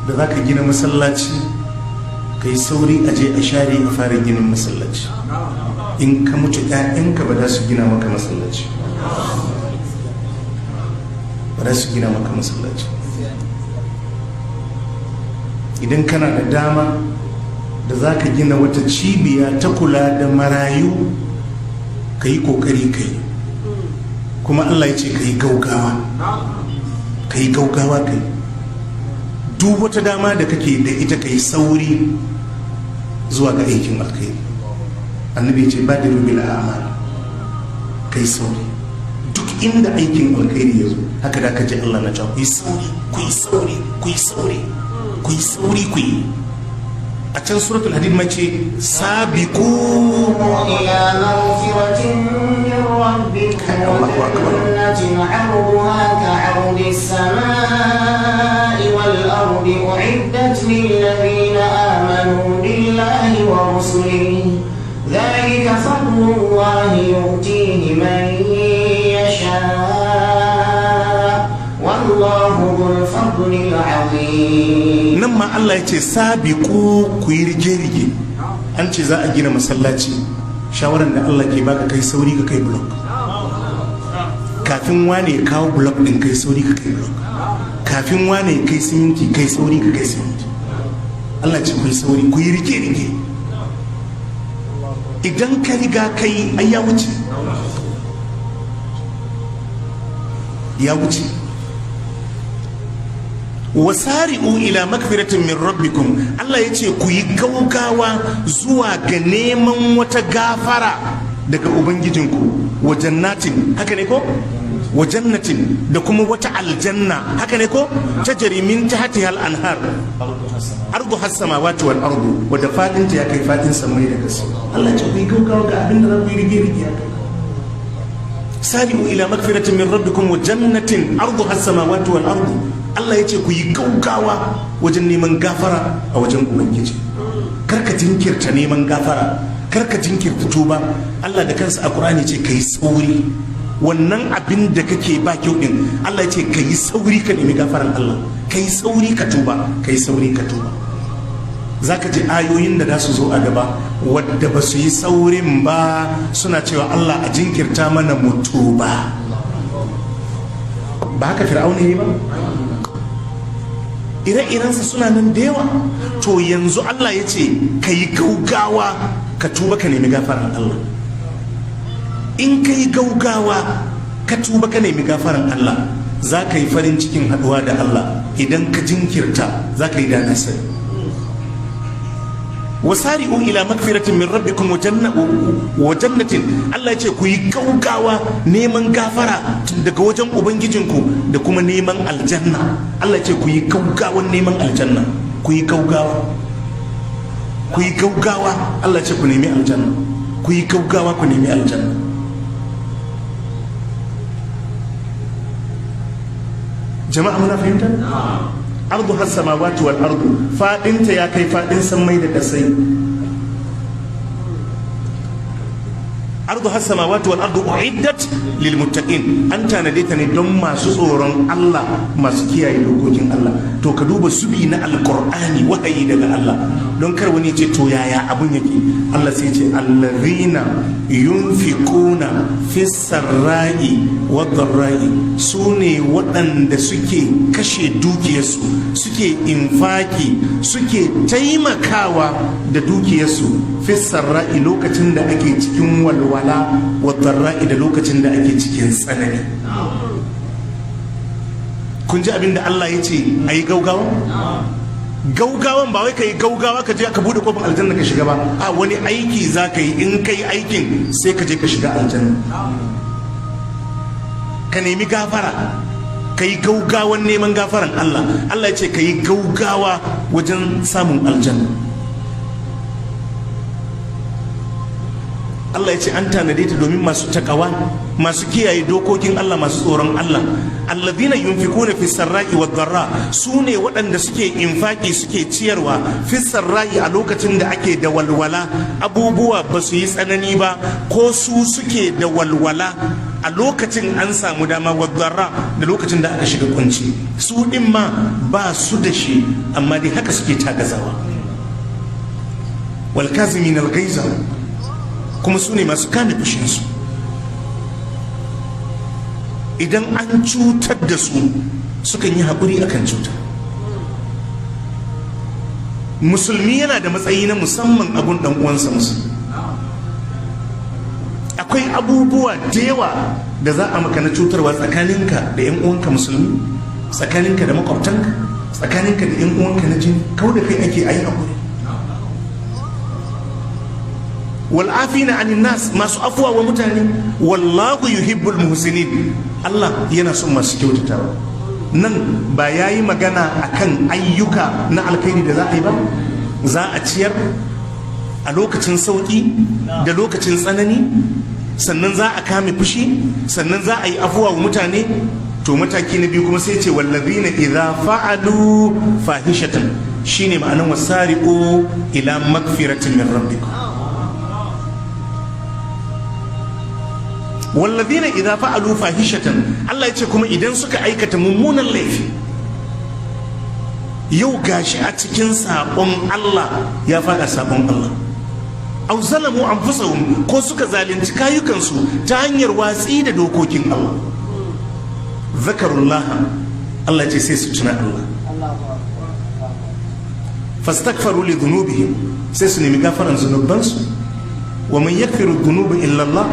da za ka gina masallaci ka yi sauri a je a share a fara ginin masallaci. In ka mutu ‘ya'yanka ba za su gina maka masallaci, ba za su gina maka masallaci. Idan kana da dama da za ka gina wata cibiya ta kula da marayu ka yi kokari ka yi, kuma Allah ya ce ka yi gaugawa ka yi duk wata dama da kake da ita ka yi sauri zuwa ga aikin alkhairi. Annabi ya ce badiru bil a'mal, ka yi sauri duk inda aikin alkhairi ya zo, haka da ka ji Allah na cewa ku yi sauri ku yi sauri ku yi sauri ku yi sauri ku yi. A can suratul hadid mace sabiqu ila maghfiratin min rabbikum wa jannatin 'arduha ka'ardi as-samaa'i wal ardi u'iddat lil ladina amanu billahi wa rusulihi dhalika fadlullahi yu'tihi man yasha' wallahu dhul fadlil 'azim. Nan ma Allah ya ce sabiqu ku yi rige-rige. An ce za a gina masallaci, shawaran da Allah ke baka kai sauri ka kai blok, kafin wane ya kawo blok din kai sauri ka kai blok, kafin wane ya kai siminti kai sauri ka kai siminti. Allah ce ku yi sauri ku yi rige-rige. Idan ka riga kai ai ya wuce, ya wuce. wasari'u ila magfiratin min rabbikum. Allah ya ce ku yi gaugawa zuwa ga neman wata gafara daga ubangijinku. Wa jannatin, haka ne ko? Wa jannatin, da kuma wata aljanna, haka ne ko? Tajri min tahtiha al-anhar arduha as-samawati wal ardu, wadda fadin ta ya kai fadin samai da ƙasa. Allah ya ce ku yi gaugawa ga abin da za ku yi rige-rige. sari'u ila magfiratin min rabbikum wa jannatin arduha as-samawati wal ardu. Allah yace ku yi gaugawa wajen neman gafara a wajen ubangiji. Karka jinkirta neman gafara, karka jinkirta tuba. Allah da kansa a Qur'ani ce kai sauri, wannan abin da kake ba kyau din Allah ya ce kai sauri ka nemi gafaran Allah, kai sauri ka tuba, kai sauri ka tuba. Zaka ji ayoyin da za su zo a gaba wadda ba su yi saurin ba suna cewa Allah a jinkirta mana mutu ba haka fir'auna yi ba. Ire-irensa suna nan da yawa. To yanzu Allah ya ce ka yi gaugawa ka tuba ka nemi gafaran Allah. In ka yi gaugawa ka tuba ka nemi gafaran Allah, za ka yi farin cikin haɗuwa da Allah. Idan ka jinkirta za ka yi dana sani. wasari'u ila magfiratin min rabbikum wa jannatin. Allah ya ce ku yi gaugawa neman gafara daga wajen ubangijinku da kuma neman aljanna. Allah ya ce ku yi gaugawan neman aljanna, ku yi gaugawa, ku yi gaugawa. Allah ya ce ku nemi aljanna, ku yi gaugawa ku nemi aljanna. Jama'a muna fahimta? ardu has samawati wal ardu, fadinta ya kai fadin sammai da kasai. ardu has samawati wal ardu uiddat lil muttaqin, an tanade ta ne don masu tsoron Allah, masu kiyaye dokokin Allah. To ka duba subi na alqur'ani, wahayi daga Allah, don kar wani ce to yaya abun yake. Allah sai ce allazina yunfiquna fis sarra'i wad dharra'i, sune waɗanda suke kashe dukiyarsu, suke infaki, suke taimakawa da dukiyarsu fis sarra'i lokacin da ake cikin walwala, wad dharra'i da lokacin da ake cikin tsanani. Kun ji abin da Allah ya ce a yi gaugawa? Gaugawan ba wai ka yi gaugawa ka je ka bude kofin aljanna ka shiga ba, a wani aiki za ka yi, in ka yi aikin sai ka je ka shiga aljanna. Ka nemi gafara, ka yi gaugawan neman gafaran Allah. Allah ya ce ka yi gaugawa wajen samun aljanna. Allah ya ce an tanade ta domin masu takawa, masu kiyaye dokokin Allah, masu tsoron Allah. Alladhina yunfikuna fi sarra'i wad dharra, sune waɗanda suke infaki, suke ciyarwa fi sarra'i a lokacin da ake da walwala, abubuwa ba su yi tsanani ba, ko su suke da walwala a lokacin an samu dama, wad dharra da lokacin da aka shiga kunci. Su din ma ba su da shi amma dai haka suke tagazawa. Wal kazimin al ghaiza, kuma su ne masu kame fushinsu. Idan an cutar da su sukan yi haƙuri akan cuta. Musulmi yana da matsayi na musamman abun ɗan uwansa musulmi. Akwai abubuwa da yawa da za a maka na cutarwa tsakaninka da 'yan uwanka musulmi, tsakaninka da makwabtanka, tsakaninka da 'yan uwanka na jini, kau da kai ake ayi haƙuri. wal'afina anin nas, masu afuwa wa mutane. Wallahu yuhibbul muhsinin, Allah yana son masu kyautatawa. Nan ba yayi magana akan ayyuka na alkhairi da za a yi ba. Za a ciyar a lokacin sauki da lokacin tsanani, sannan za a kame fushi, sannan za a yi afuwa wa mutane. To mataki na biyu kuma sai ce wallazina idza fa'alu fahishatan, shine ma'anar wasari'u ila magfiratin min rabbikum. wallazina idza fa'alu fahishatan, Allah ya ce kuma idan suka aikata mummunan laifi. Yau gashi a cikin sabon Allah, ya fada sabon Allah. Aw zalamu anfusahum, ko suka zalunci kayukansu ta hanyar watsi da dokokin Allah. Zakarullah, Allah ya ce sai su tuna Allah. Fastaghfaru li dhunubihim, sai su nemi gafaran zunubansu. Wa man yaghfiru dhunuba illa Allah,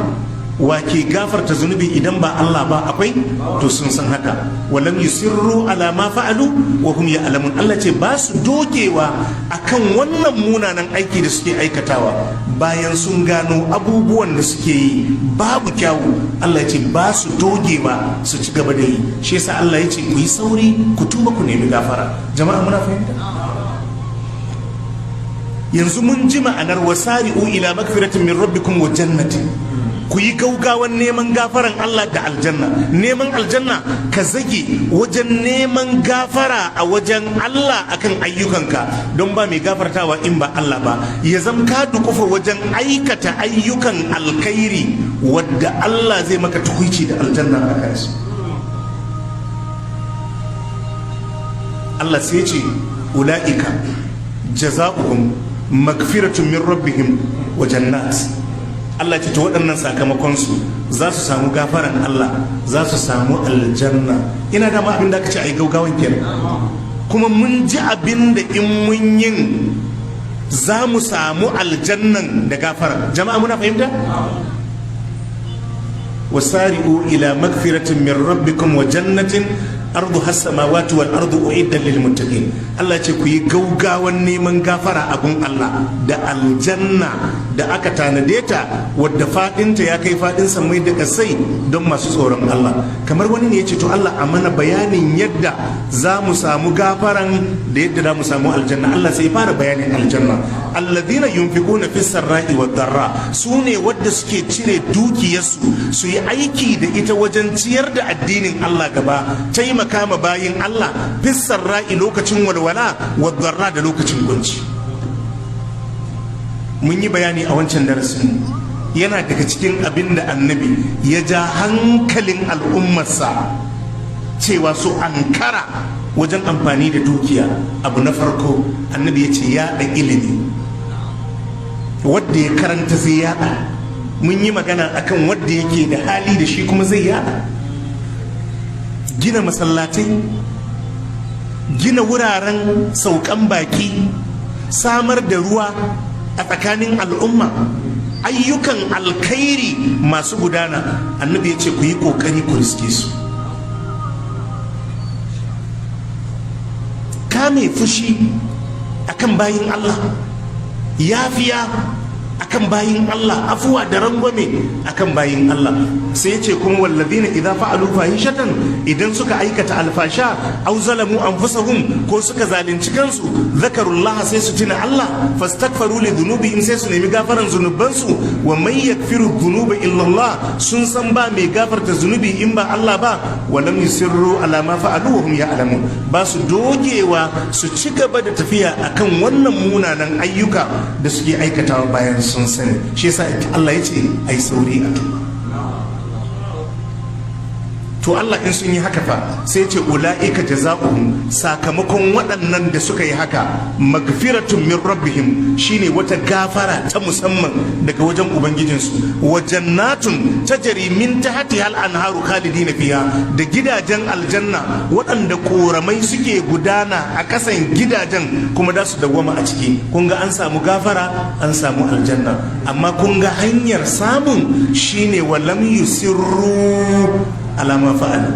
wa ke gafarta zunubi idan ba Allah ba akwai? To sun san haka. Walam yusirru ala ma fa'alu wa hum ya'lamun, Allah ce ba su dogewa akan wannan munanan aiki da suke aikatawa bayan sun gano abubuwan da suke yi babu kyawu. Allah ya ce ba su dogewa su ci gaba da yi. Shi yasa Allah ya ce ku yi sauri ku tuba ku nemi gafara. Jama'a muna fahimta? Yanzu mun ji ma'anar wasari'u ila magfiratin min rabbikum wa jannatin. ku yi gaugawan neman gafaran Allah da aljanna. Neman aljanna ka zage wajen neman gafara a wajen Allah akan ayyukanka, don ba mai gafartawa in ba Allah ba. Ya zam ka dukufa wajen aikata ayyukan alkhairi wadda Allah zai maka tukuici da aljanna a kansu. Allah sai ce ula'ika jaza'uhum magfiratun min rabbihim wa jannat. Allah ce ta waɗannan sakamakonsu za su samu gafaran Allah, za su samu aljanna. Ina dama abin da aka ce a yi gaugawan kenan, kuma mun ji abin da in mun yin za mu samu aljannan da gafara. Jama'a muna fahimta? wasari'u ila magfiratin min rabbikum wa jannatin arduha as-samawati wal ardu uiddat lil muttaqin. Allah ce ku yi gaugawan neman gafara a gun Allah da aljanna da aka tanade ta wadda fadinta ya kai fadin samai da kasai don masu tsoron Allah. Kamar wani ne ya ce to Allah a mana bayanin yadda za mu samu gafaran da yadda za mu samu aljanna. Allah sai fara bayanin aljanna. Alladhina yunfiquna fis sarra'i wad darra, su ne wadda suke cire dukiyarsu su yi aiki da ita wajen ciyar da addinin Allah gaba, taimaka ma bayin Allah fis sarra'i lokacin walwala wad darra da lokacin kunci. Mun yi bayani a wancan darasin, yana daga cikin abin da annabi ya ja hankalin al'ummarsa cewa su ankara wajen amfani da dukiya. Abu na farko annabi ya ce yaɗa ilimi, wadda ya karanta zai yaɗa. Mun yi magana akan wadda yake da hali da shi kuma zai yaɗa. Gina masallatai, gina wuraren saukan baki, samar da ruwa a tsakanin al'umma, ayyukan alkhairi masu gudana. Annabi ya ce ku yi kokari ku riske su. Kame fushi akan bayin Allah, yafiya akan bayin Allah, afuwa da rangwame akan bayin Allah. Sai ya ce kuma wallazina idza fa'alu fahishatan, idan suka aikata alfasha aw zalamu anfusahum ko suka zalunci kansu, zakarullaha sai su tuna Allah, fastaghfaru li dhunubihim sai su nemi gafaran zunubansu. Wa man yakfiru dhunuba illa Allah, sun san ba mai gafarta zunubi in ba Allah ba. Wa lam yusirru ala ma fa'alu wa hum ya'lamun, ba su dogewa su ci gaba da tafiya akan wannan munanan ayyuka da suke aikatawa bayan sun sani. Shi yasa Allah ya ce ai sauri a to Allah in sun yi haka fa sai ce ula'ika jaza'uhum, sakamakon waɗannan da suka yi haka magfiratun min rabbihim, shine wata gafara ta musamman daga wajen ubangijinsu. Wa jannatun tajri min tahtiha al-anharu khalidina fiha, da gidajen aljanna waɗanda koramai suke gudana a kasan gidajen kuma da su dawwama a ciki. Kun ga an samu gafara, an samu aljanna, amma kun ga hanyar samun shine walam yusirru alama fa'ala,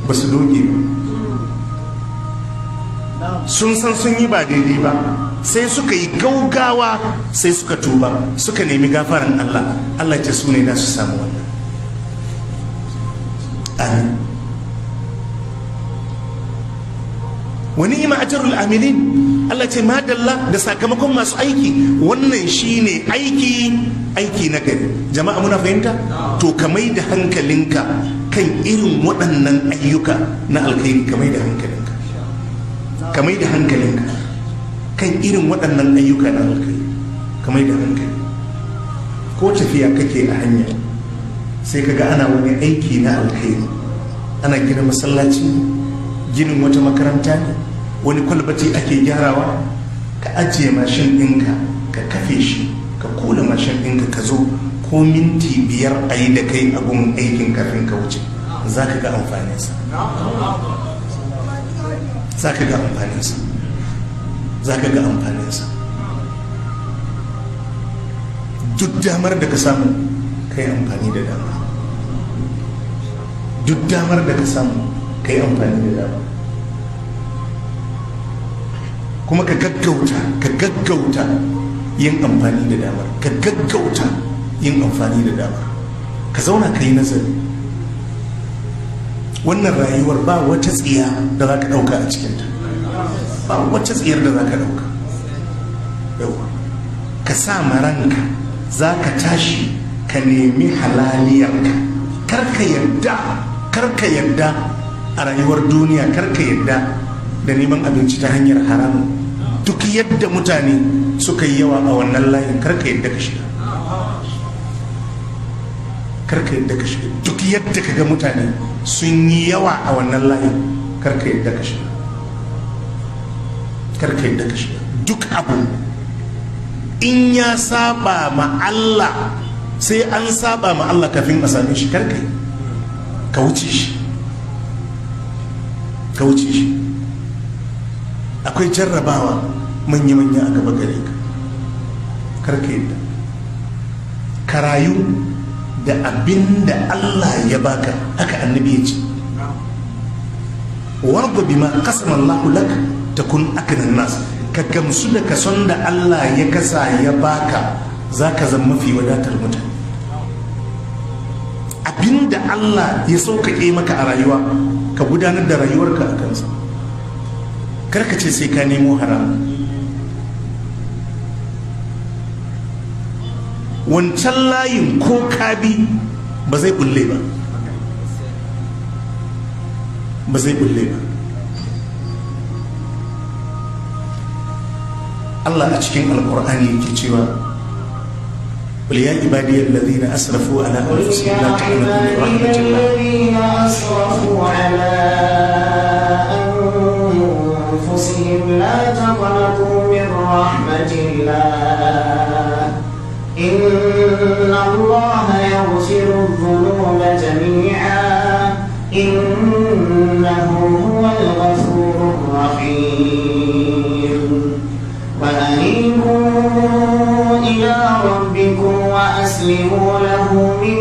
ba su doge ba, sun san sun yi ba daidai ba, sai suka yi gaugawa, sai suka tuba, suka nemi gafaran Allah. Allah ce su ne da su samu wannan. Amin. Wani ima ajrul amilin, Allah ce madalla da sakamakon masu aiki. Wannan shine aiki na gari. Jama'a muna fahimta? To ka mai da hankalinka kan irin waɗannan ayyuka na alkhairi, ka mai da hankalinka, ka mai da hankalinka kan irin waɗannan ayyuka na alkhairi, ka mai da hankali. Ko tafiya kake a hanya sai kaga ana wani aiki na alkhairi, ana gina masallaci, ginin wata makaranta ne, wani kwalbati ake gyarawa, ka ajiye mashin ɗinka, ka kafe shi, ka kula mashin ɗinka, ka zo ko minti 5 a yi da kai abun aikin kafin ka wuce, za ka ga amfaninsa, za ka ga amfaninsa, za ka ga amfaninsa. Duk damar da ka samu ka yi amfani da dama, duk damar da ka samu ka yi amfani da dama, kuma ka gaggauta yin amfani da damar, ka gaggauta yin amfani da damar, ka zauna ka yi nazari. Wannan rayuwar ba wata tsiya da za ka ɗauka a cikinta, ba wata tsiyar da za ka ɗauka. Yawa ka sa ma ranka za ka tashi ka nemi halaliyarka. Karka yadda a rayuwar duniya, karka yadda da neman abinci ta hanyar haramun. Duk yadda mutane suka yi yawa a wannan layin, karka yadda ka shiga. Duk yadda ka ga mutane sun yi yawa a wannan layin, karka yadda ka shiga. Duk abu in ya saba ma Allah, sai an saba ma Allah kafin a same shi, karka yi, ka wuce shi. Akwai jarrabawa manya-manya a gaba gare ka, karka yadda ka rayu da abin da Allah ya baka. Haka annabi ya ce, warda bima qasama Allahu lak takun aknan nas. Ka gamsu da kason da Allah ya kasa ya baka, zaka zama mafi wadatar mutane. Abin da Allah ya sauƙaƙe maka a rayuwa, ka gudanar da rayuwarka a kansa. Karka ce sai ka nemo haram. Wancan layin ko kabi ba zai bulle ba. Allah a cikin alƙur'ani yake cewa, قل يا عبادي الذين أسرفوا على أنفسهم لا تقنطوا من رحمة الله إن الله يغفر الذنوب جميعا إنه هو الغفور الرحيم وأنيبوا إلى ربكم وأسلموا له من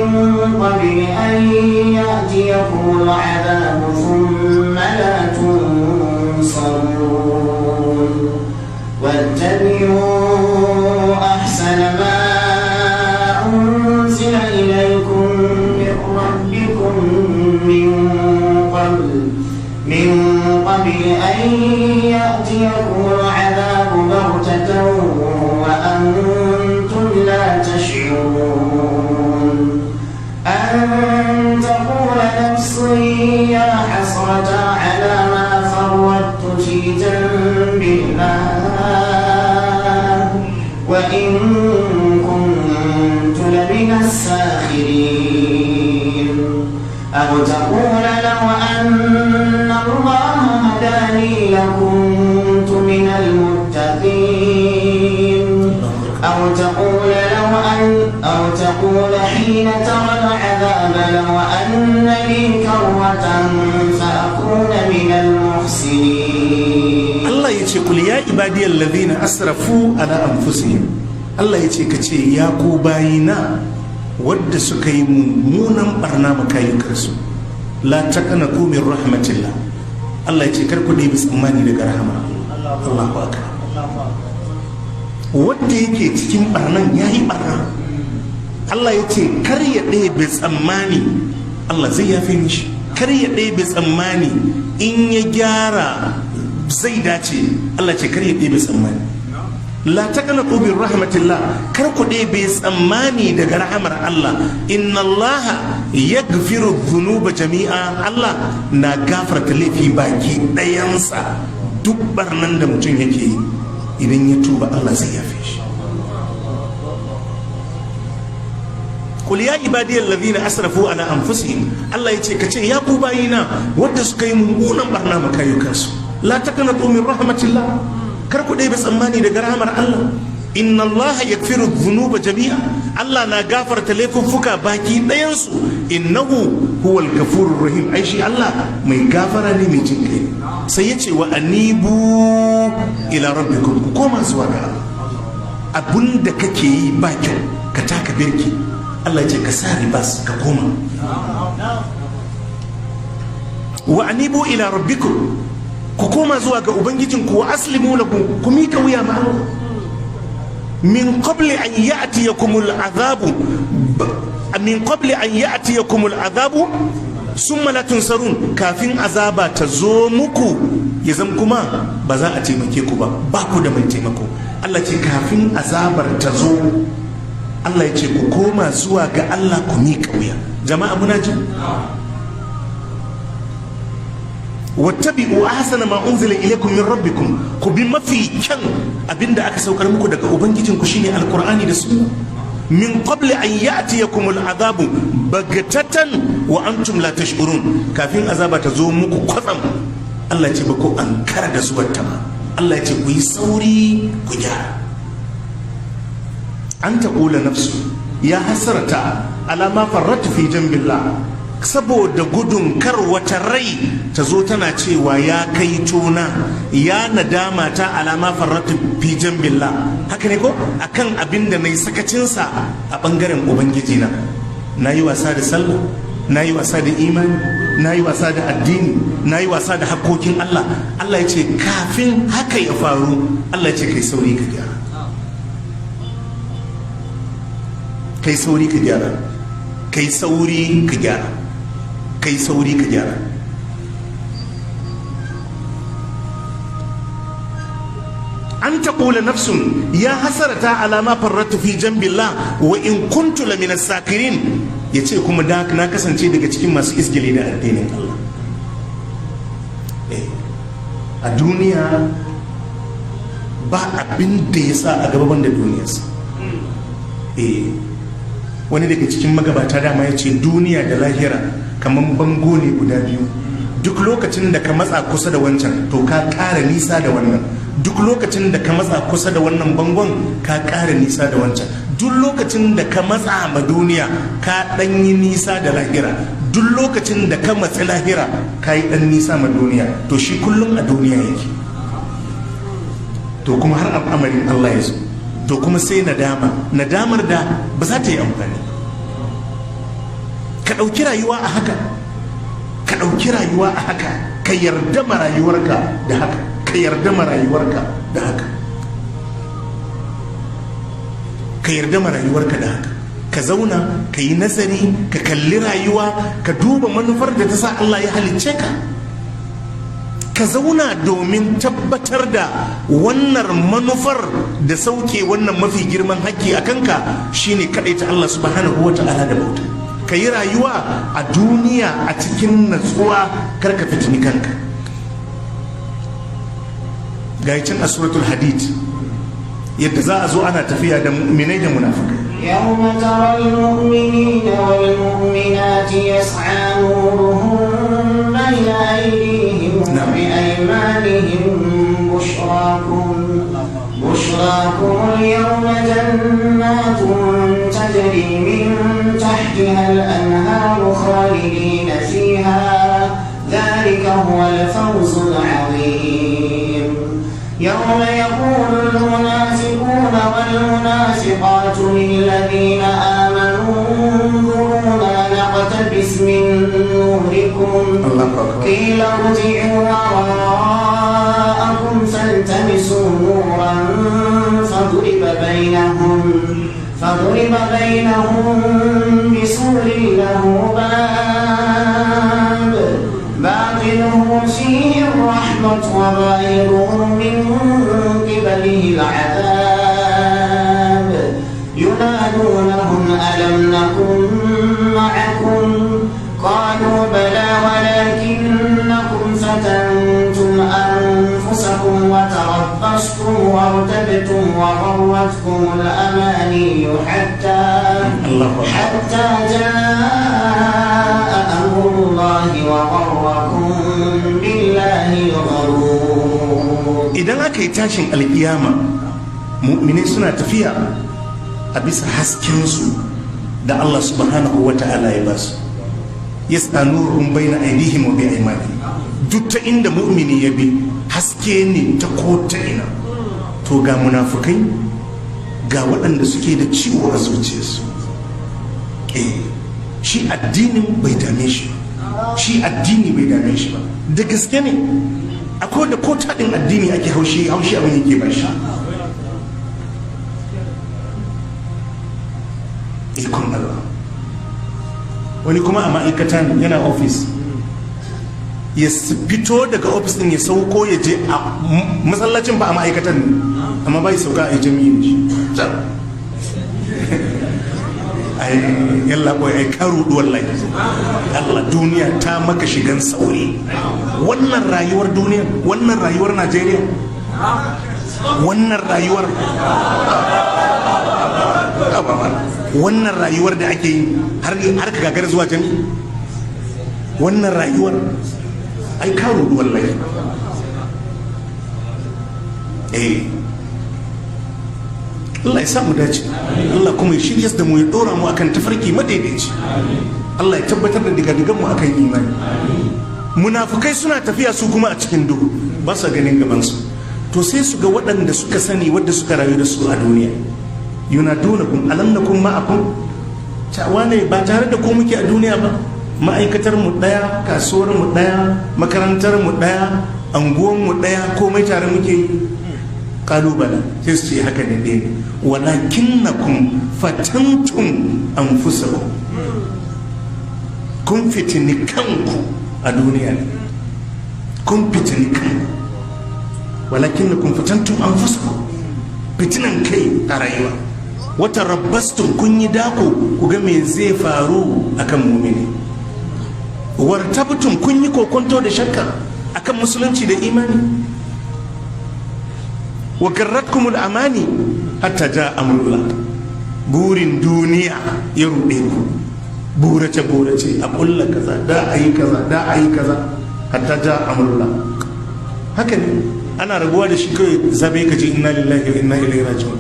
قبل أن يأتيكم العذاب ثم لا تنصرون واتبعوا أحسن ما أنزل إليكم من ربكم من قبل أن يأتيكم العذاب بغتة وأنتم لا تشعرون أن تقول نفس يا حسرة على ما فرطت في جنب الله وإن كنت لمن الساخرين أو تقول لو أن الله هداني لكنت من المتقين أو تقول حين ترى العذاب لو أن لي كرة فأكون من المحسنين. الله يقول يا عبادي الذين أسرفوا على أنفسهم. الله يقول يا كوباينا wadda suka yi mummunan barna makayukansu la taqnatu min rahmatillah. Allah ya ce kar ku ɗebi tsammani daga rahama. Allahu akbar. Wadda yake cikin barnan yayi barna, Allah ya ce kar ya ɗebe tsammani, Allah zai yafe mishi. Kar ya ɗebe tsammani in ya gyara zai dace, Allah ce kar ya ɗebe tsammani. La taqnatu min rahmatillah, kar ku ɗebe tsammani daga rahamar Allah. Inna Allah yaghfiru dhunuba jami'a. Allah na gafarta laifi baki ɗayansa. Duk barnan da mutum yake yi, idan ya tuba Allah zai yafe shi. Qul ya ibadiyal ladhina asrafu ala anfusihim. Allah yace kace ya ku bayina wanda suka yi mummunan barna makayukansu. La taqnatu min rahmatillah, kar ku ɗaya tsammani daga rahamar Allah. Inna Allah yaghfiru dhunuba jami'a. Allah na gafarta laifuffuka baki ɗayansu. Innahu huwal ghafurur rahim. Ai shi Allah mai gafara ne mai jin kai. Sai yace wa anibu ila rabbikum, ku koma zuwa ga Allah. Abunda kake yi ba kyau ka taka birki, Allah ya ce ka sa ribas ka koma. Wa anibu ila rabbikum, ku koma zuwa ga ubangijinku wa aslimu lahu, ku mika wuya ma Allah. Min qabli an ya'tiyakumul azabu summa la tunsarun, kafin azaba ta zo muku ya zama kuma ba za a taimake ku ba, ba ku da mai taimako. Allah ce kafin azabar ta zo Allah ya ce ku koma zuwa ga Allah ku miƙa wuya. Jama'a muna ji? wattabi'u ahsana ma unzila ilaykum min rabbikum, ku bi mafi kyan abinda aka saukar muku daga ubangijinku shine alqur'ani da sunna. min qabli an ya'tiyakum al'adabu bagatatan wa antum la tash'urun, kafin azaba ta zo muku kwatsam Allah ya ce ba ku ankara da zuwan ta ba. Allah ya ce ku yi sauri ku gyara. an taqula nafsu ya hasrata ala ma farratu fi jambillah, saboda gudun kar wata rai ta zo tana cewa ya kai tona ya nadama ta alama farratu fi jambillah, haka ne ko akan abin da na yi sakacinsa a bangaren ubangiji na yi wasa da sallah, na yi wasa da imani, na yi wasa da addini, na yi wasa da hakkokin Allah. Allah ya ce kafin haka ya faru Allah ya ce kai sauri ka gyara, kai sauri ka gyara, kai sauri ka gyara, kai sauri ka gyara. an taqula nafsun ya hasarata ala ma farratu fi jambillah wa in kuntu la min as-sakirin, yace kuma da na kasance daga cikin masu isgili da addinin Allah. A duniya ba abin da ya sa a gaban da duniyarsa. Wani daga cikin magabata dama ya ce duniya da lahira kamar bango ne guda biyu, duk lokacin da ka matsa kusa da wancan to ka ƙara nisa da wannan, duk lokacin da ka matsa kusa da wannan bangon ka ƙara nisa da wancan, duk lokacin da ka matsa ma duniya ka ɗanyi nisa da lahira, duk lokacin da ka matsi lahira ka yi ɗan nisa ma duniya. To shi kullum a duniya yake, to kuma har al'amarin Allah ya zo, to kuma sai nadamar da ba za ta yi amfani. Ka ɗauki rayuwa a haka, ka ɗauki rayuwa a haka, ka yarda ma rayuwarka da haka, ka yarda ma rayuwarka da haka, ka yarda ma rayuwarka da haka. Ka zauna ka yi nazari, ka kalli rayuwa, ka duba manufar da ta sa Allah ya halicce ka. Ka zauna domin tabbatar da wannan manufar da sauke wannan mafi girman haƙƙi a kanka shine kaɗai ta Allah subhanahu wa ta'ala da bauta. Ka yi rayuwa a duniya a cikin natsuwa, kar ka fitini kanka. Ga can a suratul hadid yadda za a zo ana tafiya da mu'minai da munafikai. يوم ترى المؤمنين والمؤمنات يسعى نورهم بين أيديهم وبأيمانهم بشراكم اليوم جنات تجري من تحتها الأنهار خالدين فيها ذلك هو الفوز العظيم. يوم يقول المنافقون والمنافقات للذين آمنوا انظرونا نقتبس من نوركم قيل ارجعوا وراءكم فالتمسوا نورا فضرب بينهم بسور له باب باطنه فيه الرحمة وظاهره من قبله العذاب ينادونهم ألم نكن معكم قالوا بلى ولكنكم فتنتم أنفسكم وتربصتم وارتبتم وغرتكم الأماني حتى جاء أمر الله وغركم بالله الغرور. Idan aka yi tashin alkiyama mu'minai suna tafiya a bisa haskensu da Allah subhanahu wa ta'ala ya basu. Yas'a nuruhum bayna aydihim wa bi aymanihim. Duk ta inda mu'mini ya bi haske ne ta ko ta ina. To ga munafukai ga waɗanda suke da ciwo a zuciyarsu. Shi addinin bai dame shi ba, shi addini bai dame shi ba. Da gaske ne akwai da ko taɗin addini ake haushi abin yake ba shi. Ikon Allah. Wani kuma a ma'aikatan yana ofis, ya fito daga ofis din ya sauko ya je a masallacin ba a ma'aikatan ne, amma bai sauka a jami'in shi. yalla boy ai karu wallahi Allah duniya ta maka shigan sauri. Wannan rayuwar duniya, wannan rayuwar Najeriya, wannan rayuwar wannan rayuwar da ake yi har ka gagar zuwa jami'i, wannan rayuwar ai karu wallahi. Allah ya samu dace, Allah kuma ya shirya da mu, ya dora mu akan tafarki madaidaici, Allah ya tabbatar da digadigan mu akan imani. Munafukai suna tafiya su kuma a cikin duhu, ba sa ganin gabansu, to sai su ga waɗanda suka sani wadda suka rayu da su a duniya. Yunadunakum alam nakum ma'akum, tawa ne ba tare da ku muke a duniya ba, ma'aikatar mu daya, kasuwar mu daya, makarantar mu daya, anguwan mu daya, komai tare muke yi. Kalubala sai su ce haka ne ɗaya, walakinnakum fatantum anfusakum, kun fitini kanku a duniya ne, kun fitini kanku, walakinnakum fatantum anfusakum, fitinan kai a rayuwa. Wata rabbastun, kun yi dako ku ga me zai faru akan mumini. Wartabtum, kun yi kokonto da shakka akan musulunci da imani. Wa garratkumul amani hatta ja amrullah, burin duniya ya ruɗe ku, burace burace a kulla kaza, da ayi kaza, da ayi kaza, hatta ja amrullah. Haka ne, ana rabuwa da shi kawai zabe ka ji inna lillahi wa inna ilaihi raji'un.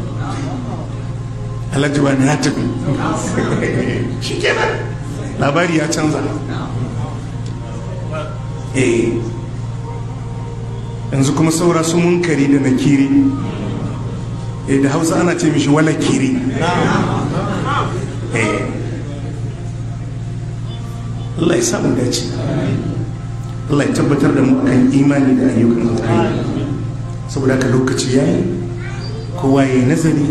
Alhaji bani ya tafi shi kenan, labari ya canza. Yanzu kuma saura su munkari da nakiri, da Hausa ana ce mishi wala kiri. Allah ya samu dace, Allah ya tabbatar da mu akan imani da ayyukan alkhairi. Saboda haka lokaci yayi, kowa ya nazari,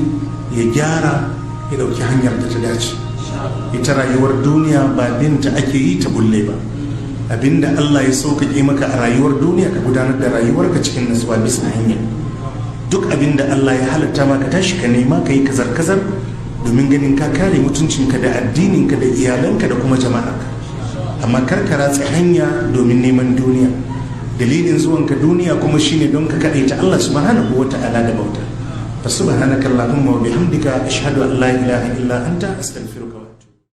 ya gyara, ya dauki hanyar da ta dace. Ita rayuwar duniya ba binta ake yi ta bulle ba. Abinda Allah ya sauƙaƙe maka a rayuwar duniya ka gudanar da rayuwarka cikin nasuwa bisa hanya. Duk abinda Allah ya halatta maka tashi ka nema ka yi kazar-kazar domin ganin ka kare mutuncinka da addininka da iyalanka da kuma jama'arka. Amma kar ka ratsa hanya domin neman duniya. Dalilin zuwanka duniya kuma shine don ka kaɗaita Allah subhanahu wa ta'ala da bauta. Fa subhanaka Allahumma wa bihamdika ashhadu an la ilaha illa anta astaghfiruka